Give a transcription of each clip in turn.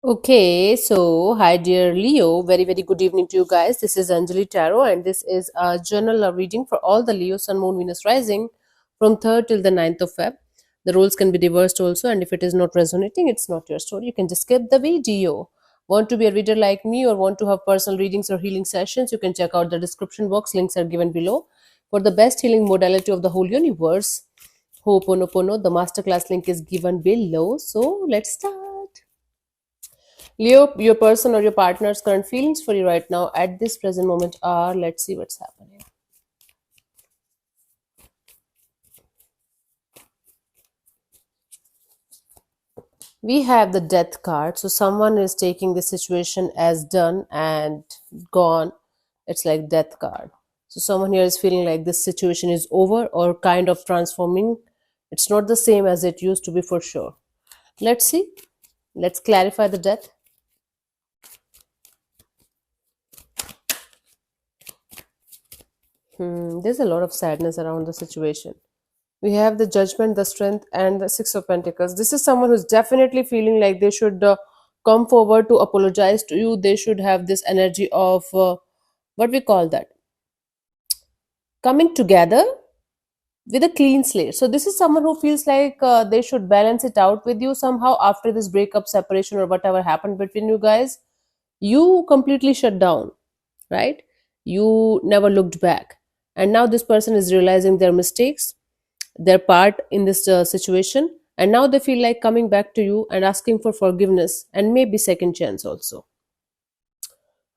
Okay, so hi dear Leo, very good evening to you guys. This is Anjali Tarot, and this is a journal reading for all the Leo Sun Moon Venus rising from 3rd till the 9th of Feb. The roles can be reversed also, and if it is not resonating, it's not your story. You can just skip the video. Want to be a reader like me or want to have personal readings or healing sessions, you can check out the description box. Links are given below. For the best healing modality of the whole universe, Ho'oponopono, the masterclass link is given below. So let's start. Leo, your person or your partner's current feelings for you right now at this present moment are, let's see what's happening. We have the death card. So someone is taking the situation as done and gone. It's like death card. So someone here is feeling like this situation is over or kind of transforming. It's not the same as it used to be for sure. Let's see. Let's clarify the death. There's a lot of sadness around the situation. We have the judgment, the strength, and the six of pentacles. This is someone who's definitely feeling like they should come forward to apologize to you. They should have this energy of what we call that, coming together with a clean slate. So this is someone who feels like they should balance it out with you somehow after this breakup, separation, or whatever happened between you guys. You completely shut down, right? You never looked back, and now this person is realizing their mistakes, their part in this situation, and now they feel like coming back to you and asking for forgiveness and maybe second chance also.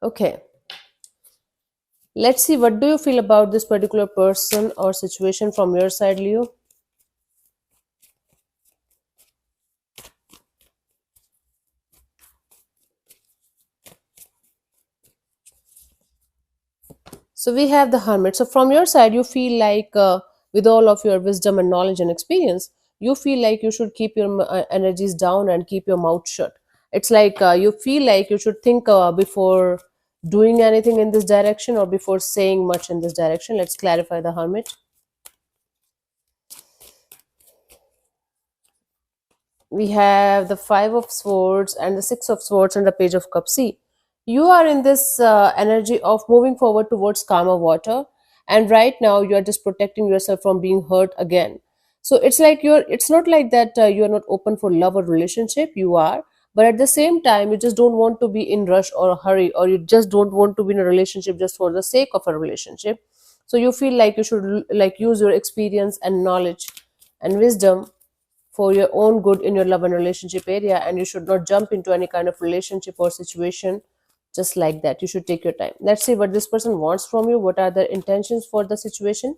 Okay, let's see, what do you feel about this particular person or situation from your side, Leo? So we have the hermit. So from your side, you feel like with all of your wisdom and knowledge and experience, you feel like you should keep your energies down and keep your mouth shut. It's like you feel like you should think before doing anything in this direction or before saying much in this direction. Let's clarify the hermit. We have the five of swords and the six of swords and the page of cups. See, you are in this energy of moving forward towards calmer water, and right now you are just protecting yourself from being hurt again. So it's like it's not like that you are not open for love or relationship. You are, but at the same time you just don't want to be in rush or a hurry, or you just don't want to be in a relationship just for the sake of a relationship. So you feel like you should like use your experience and knowledge and wisdom for your own good in your love and relationship area, and you should not jump into any kind of relationship or situation just like that. You should take your time. Let's see what this person wants from you. What are their intentions for the situation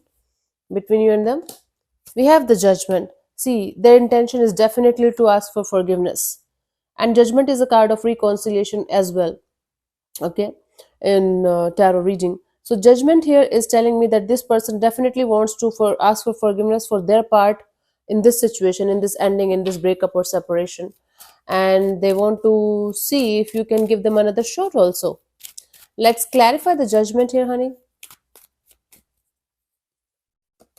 between you and them? We have the judgment. See, their intention is definitely to ask for forgiveness, and judgment is a card of reconciliation as well. Okay, in tarot reading. So judgment here is telling me that this person definitely wants to for ask for forgiveness for their part in this situation, in this ending, in this breakup or separation, and they want to see if you can give them another shot also. Let's clarify the judgment here, honey.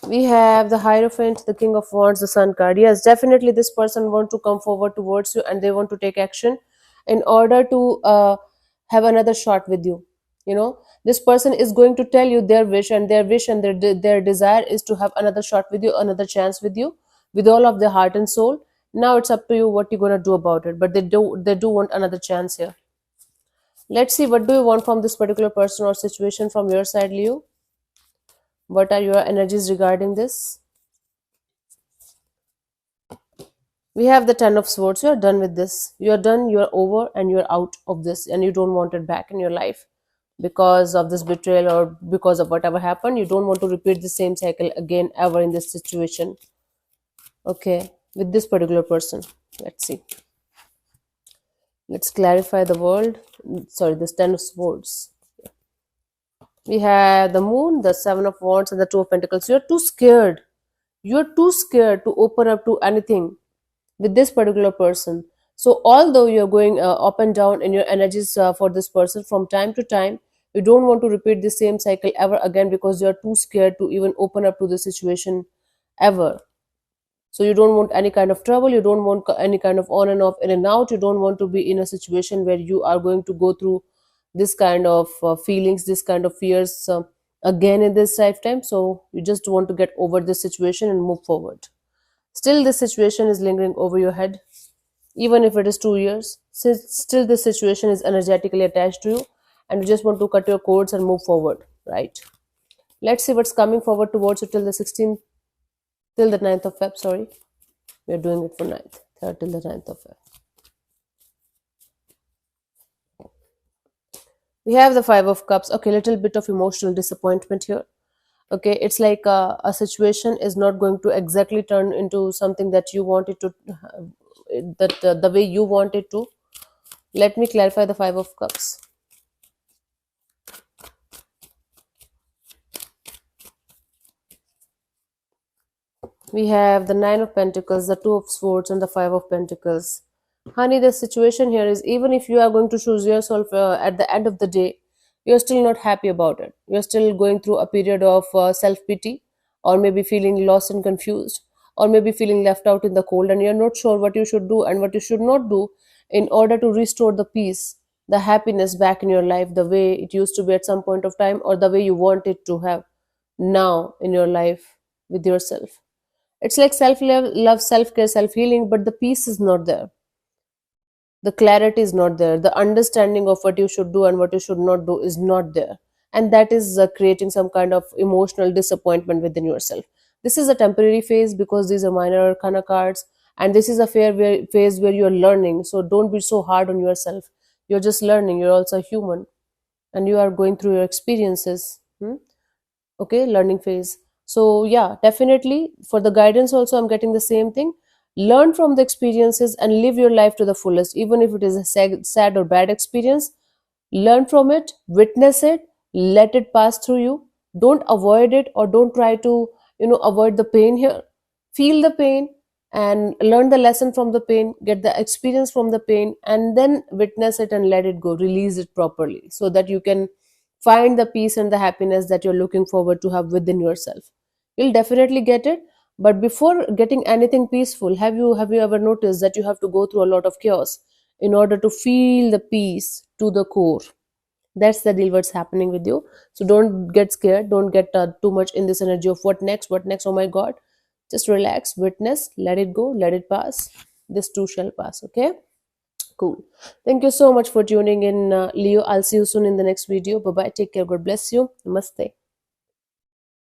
We have the Hierophant, the King of Wands, the Sun card. Yes, definitely this person want to come forward towards you and they want to take action in order to have another shot with you. You know, this person is going to tell you their wish, and their wish and their desire is to have another shot with you, another chance with you, with all of their heart and soul. Now it's up to you what you're gonna do about it. But they do want another chance here. Let's see, what do you want from this particular person or situation from your side, Leo? What are your energies regarding this? We have the Ten of Swords. You're done with this. You're done, you're over, and you're out of this, and you don't want it back in your life because of this betrayal or because of whatever happened. You don't want to repeat the same cycle again ever in this situation. Okay, with this particular person. Let's see. Let's clarify the world. Sorry, this Ten of Swords. We have the Moon, the Seven of Wands, and the Two of Pentacles. You're too scared. You're too scared to open up to anything with this particular person. So although you're going up and down in your energies for this person from time to time, you don't want to repeat the same cycle ever again because you're too scared to even open up to the situation ever. So you don't want any kind of trouble, you don't want any kind of on and off, in and out. You don't want to be in a situation where you are going to go through this kind of feelings, this kind of fears again in this lifetime. So you just want to get over this situation and move forward. Still, this situation is lingering over your head, even if it is 2 years. Since still this situation is energetically attached to you, and you just want to cut your cords and move forward, right? Let's see what's coming forward towards you till the 16th, till the 9th of Feb. Sorry, we are doing it for 9th, 3rd till the 9th of Feb. We have the 5 of Cups. Okay, little bit of emotional disappointment here. Okay, it's like a situation is not going to exactly turn into something that you want it to, that the way you want it to. Let me clarify the 5 of Cups. We have the 9 of Pentacles, the 2 of Swords, and the 5 of Pentacles. Honey, the situation here is, even if you are going to choose yourself at the end of the day, you're still not happy about it. You're still going through a period of self pity, or maybe feeling lost and confused, or maybe feeling left out in the cold, and you're not sure what you should do and what you should not do in order to restore the peace, the happiness back in your life, the way it used to be at some point of time, or the way you want it to have now in your life with yourself. It's like self love, self care, self healing, but the peace is not there. The clarity is not there. The understanding of what you should do and what you should not do is not there. And that is creating some kind of emotional disappointment within yourself. This is a temporary phase because these are minor arcana cards, and this is a phase where you're learning. So don't be so hard on yourself. You're just learning. You're also human, and you are going through your experiences. Okay, learning phase. So yeah, definitely for the guidance also I'm getting the same thing. Learn from the experiences and live your life to the fullest, even if it is a sad or bad experience. Learn from it, witness it, let it pass through you. Don't avoid it, or don't try to avoid the pain here. Feel the pain and learn the lesson from the pain, get the experience from the pain, and then witness it and let it go, release it properly, so that you can find the peace and the happiness that you're looking forward to have within yourself. You'll definitely get it. But before getting anything peaceful, have you ever noticed that you have to go through a lot of chaos in order to feel the peace to the core? That's the deal what's happening with you. So don't get scared, don't get too much in this energy of what next, oh my god. Just relax, witness, let it go, let it pass. This too shall pass. Okay, cool. Thank you so much for tuning in, Leo. I'll see you soon in the next video. Bye bye, take care, god bless you, namaste.